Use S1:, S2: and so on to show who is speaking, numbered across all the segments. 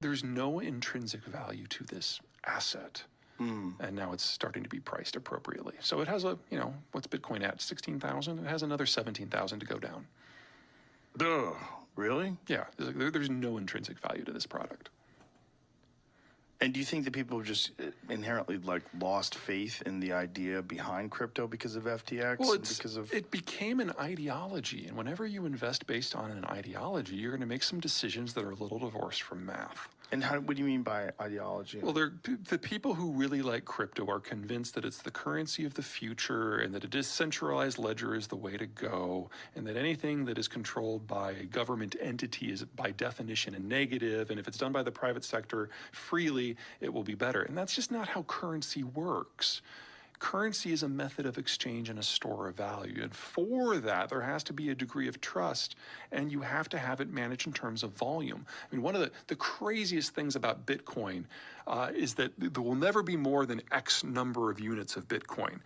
S1: There's no intrinsic value to this asset. And now it's starting to be priced appropriately. So it has a, what's Bitcoin at? 16,000? It has another 17,000 to go down.
S2: Ugh, really?
S1: Yeah, there's no intrinsic value to this product.
S2: And do you think that people have just inherently lost faith in the idea behind crypto because of FTX?
S1: Well, it became an ideology, and whenever you invest based on an ideology, you're going to make some decisions that are a little divorced from math.
S2: And what do you mean by ideology?
S1: Well, the people who really like crypto are convinced that it's the currency of the future and that a decentralized ledger is the way to go, and that anything that is controlled by a government entity is by definition a negative, and if it's done by the private sector freely, it will be better. And that's just not how currency works. Currency is a method of exchange and a store of value. And for that, there has to be a degree of trust, and you have to have it managed in terms of volume. I mean, one of the craziest things about Bitcoin is that there will never be more than X number of units of Bitcoin.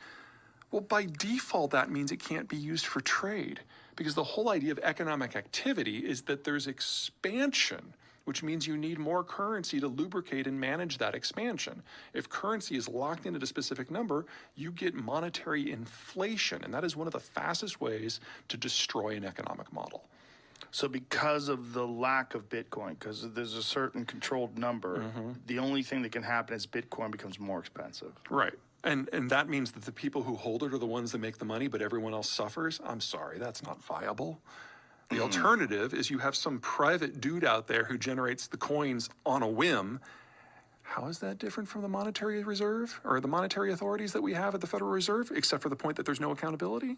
S1: Well, by default, that means it can't be used for trade, because the whole idea of economic activity is that there's expansion, which means you need more currency to lubricate and manage that expansion. If currency is locked in at a specific number, you get monetary inflation, and that is one of the fastest ways to destroy an economic model.
S2: So because of the lack of Bitcoin, because there's a certain controlled number, the only thing that can happen is Bitcoin becomes more expensive.
S1: Right. And that means that the people who hold it are the ones that make the money, but everyone else suffers? I'm sorry, that's not viable. The alternative is you have some private dude out there who generates the coins on a whim. How is that different from the monetary reserve or the monetary authorities that we have at the Federal Reserve, except for the point that there's no accountability?